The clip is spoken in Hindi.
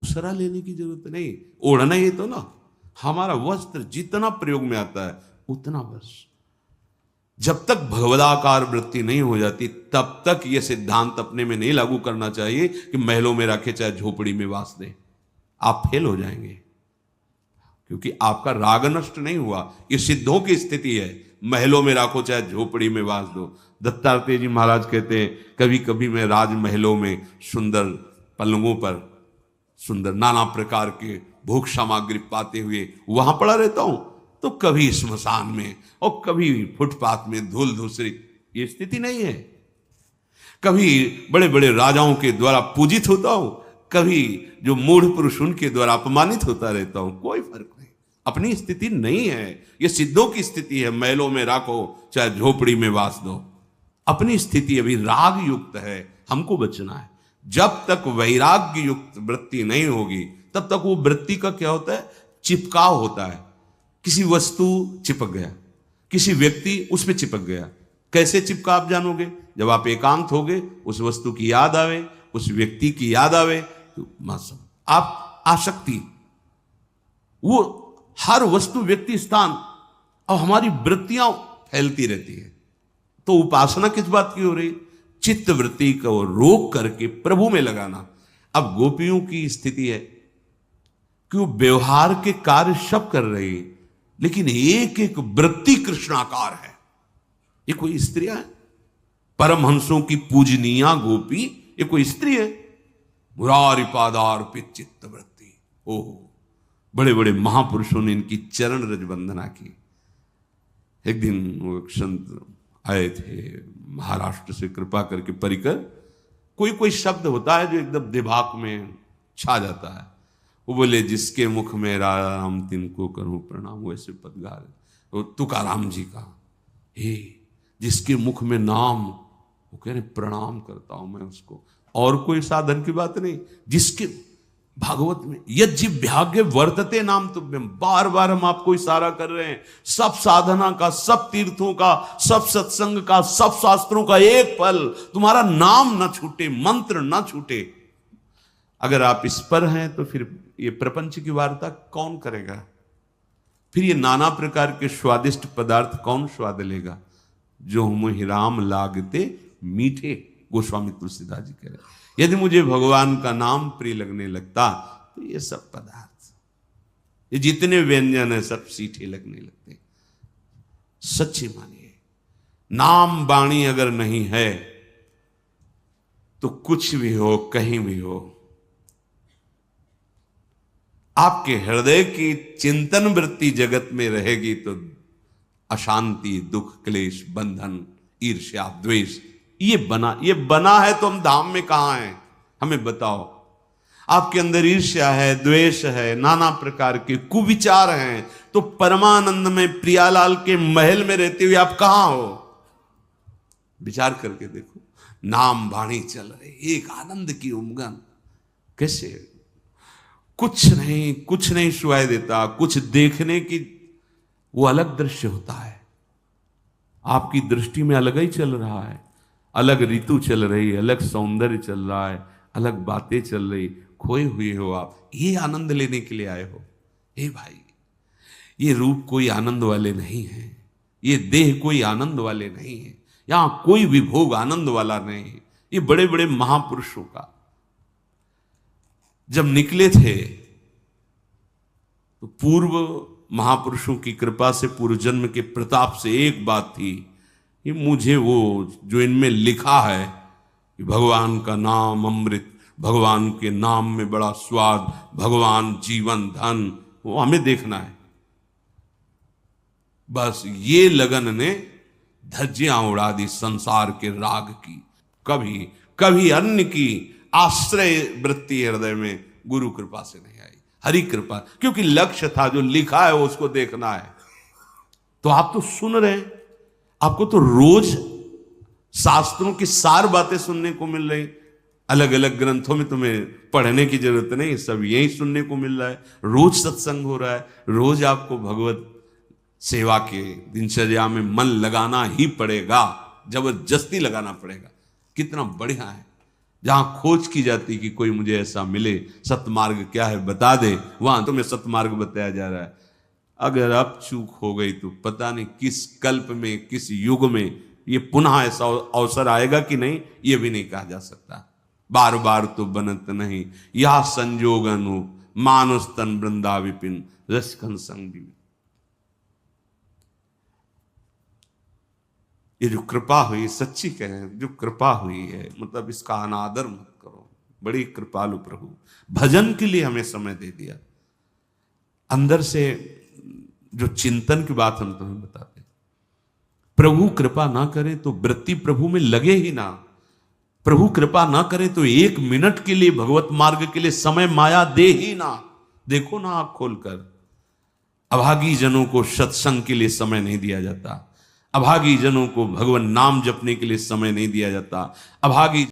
दूसरा लेने की जरूरत नहीं। ओढ़ना ही तो ना, हमारा वस्त्र जितना प्रयोग में आता है उतना बस। जब तक भगवदाकार वृत्ति नहीं हो जाती तब तक यह सिद्धांत अपने में नहीं लागू करना चाहिए कि महलों में रखे चाहे झोपड़ी में वास दे। आप फेल हो जाएंगे, क्योंकि आपका राग नष्ट नहीं हुआ। ये सिद्धों की स्थिति है, महलों में राखो चाहे झोपड़ी में वास दो। दत्तात्रेय जी महाराज कहते हैं, कभी कभी मैं राजमहलों में सुंदर पलंगों पर सुंदर नाना प्रकार के भोग सामग्री पाते हुए वहां पड़ा रहता हूं, तो कभी स्मशान में और कभी फुटपाथ में धूल धूसरी। ये स्थिति नहीं है। कभी बड़े बड़े राजाओं के द्वारा पूजित होता हूं, कभी जो मूढ़ पुरुष उनके द्वारा अपमानित होता रहता हूं, कोई फर्क नहीं। अपनी स्थिति नहीं है, ये सिद्धों की स्थिति है। महलों में राखो चाहे झोपड़ी में वास दो। अपनी स्थिति अभी राग युक्त है, हमको बचना है। जब तक वैराग्य युक्त वृत्ति नहीं होगी तब तक वो वृत्ति का क्या होता है, चिपकाव होता है। किसी वस्तु चिपक गया, किसी व्यक्ति उस पर चिपक गया। कैसे चिपका आप जानोगे? जब आप एकांत होगे, उस वस्तु की याद आवे, उस व्यक्ति की याद आवे, तो मासूम आप आसक्ति, वो हर वस्तु व्यक्ति स्थान और हमारी वृत्तियां फैलती रहती है। तो उपासना किस बात की हो रही? चित्त वृत्ति को रोक करके प्रभु में लगाना। अब गोपियों की स्थिति है कि वो व्यवहार के कार्य सब कर रही है, लेकिन एक एक वृत्ति कृष्णाकार है। ये कोई स्त्रियां है? परमहंसों की पूजनीया गोपी ये कोई स्त्री है? मुरारी पादार्पित चित्त वृत्ति। ओह, बड़े बड़े महापुरुषों ने इनकी चरण रज वंदना की। एक दिन वो एक संत आए थे महाराष्ट्र से, कृपा करके परिकर। कोई कोई शब्द होता है जो एकदम दिमाग में छा जाता है। वो बोले, जिसके मुख में राम तिनको करूं प्रणाम। वैसे पदगार वो तुकाराम जी का, हे जिसके मुख में नाम, वो कह रहे प्रणाम करता हूं मैं उसको। और कोई साधन की बात नहीं, जिसके भागवत में यज्जिभ्याग्य वर्तते नाम तुभ्यम, बार बार हम आपको इशारा कर रहे हैं। सब साधना का, सब तीर्थों का, सब सत्संग का, सब शास्त्रों का एक फल, तुम्हारा नाम ना छूटे, मंत्र ना छूटे। अगर आप इस पर हैं तो फिर ये प्रपंच की वार्ता कौन करेगा? फिर ये नाना प्रकार के स्वादिष्ट पदार्थ कौन स्वाद लेगा? जो मुहि राम लागते मीठे, गोस्वामी तुलसीदास जी कह रहे हैं। यदि मुझे भगवान का नाम प्रिय लगने लगता तो ये सब पदार्थ, ये जितने व्यंजन है, सब सीठे लगने लगते। सच्ची मानिए, नाम वाणी अगर नहीं है तो कुछ भी हो, कहीं भी हो, आपके हृदय की चिंतन वृत्ति जगत में रहेगी तो अशांति, दुख, क्लेश, बंधन, ईर्ष्या, द्वेष ये बना है। तो हम धाम में कहां हैं? हमें बताओ। आपके अंदर ईर्ष्या है, द्वेष है, नाना प्रकार के कुविचार हैं, तो परमानंद में प्रियालाल के महल में रहते हुए आप कहां हो? विचार करके देखो। नाम वाणी चल रहे, एक आनंद की उमंग। कैसे? कुछ नहीं सुनाई देता, कुछ देखने की वो अलग दृश्य होता है। आपकी दृष्टि में अलग ही चल रहा है, अलग ऋतु चल रही है, अलग सौंदर्य चल रहा है, अलग बातें चल रही। खोए हुए हो आप, ये आनंद लेने के लिए आए हो। हे भाई, ये रूप कोई आनंद वाले नहीं है, ये देह कोई आनंद वाले नहीं है, यहां कोई विभोग आनंद वाला नहीं है। ये बड़े बड़े महापुरुषों का जब निकले थे तो पूर्व महापुरुषों की कृपा से, पूर्व जन्म के प्रताप से एक बात थी कि मुझे वो जो इनमें लिखा है कि भगवान का नाम अमृत, भगवान के नाम में बड़ा स्वाद, भगवान जीवन धन, वो हमें देखना है। बस ये लगन ने धज्जियां उड़ा दी संसार के राग की। कभी अन्य की आश्रय वृत्ति हृदय में गुरु कृपा से नहीं आई, हरि कृपा, क्योंकि लक्ष्य था जो लिखा है उसको देखना है। तो आप तो सुन रहे हैं, आपको तो रोज शास्त्रों की सार बातें सुनने को मिल रही। अलग अलग ग्रंथों में तुम्हें पढ़ने की जरूरत नहीं, सब यही सुनने को मिल रहा है। रोज सत्संग हो रहा है, रोज आपको भगवत सेवा के दिनचर्या में मन लगाना ही पड़ेगा, जबरदस्ती लगाना पड़ेगा। कितना बढ़िया है। जहां खोज की जाती कि कोई मुझे ऐसा मिले, सतमार्ग क्या है बता दे, वहां तुम्हें सतमार्ग बताया जा रहा है। अगर अब चूक हो गई तो पता नहीं किस कल्प में, किस युग में ये पुनः ऐसा अवसर आएगा कि नहीं, ये भी नहीं कहा जा सकता। बार बार तो बनत नहीं, यह संजोग अनु मानुष तन वृंदा विपिन रसखन संग भी। ये जो कृपा हुई, सच्ची कहें जो कृपा हुई है, मतलब इसका अनादर मत करो। बड़ी कृपालु प्रभु, भजन के लिए हमें समय दे दिया। अंदर से जो चिंतन की बात हम तुम्हें बताते, प्रभु कृपा ना करे तो वृत्ति प्रभु में लगे ही ना। प्रभु कृपा ना करे तो एक मिनट के लिए भगवत मार्ग के लिए समय माया दे ही ना। देखो ना आंख खोलकर, अभागी जनों को सत्संग के लिए समय नहीं दिया जाता, अभागी जनों को भगवान नाम जपने के लिए समय नहीं दिया जाता, अभागी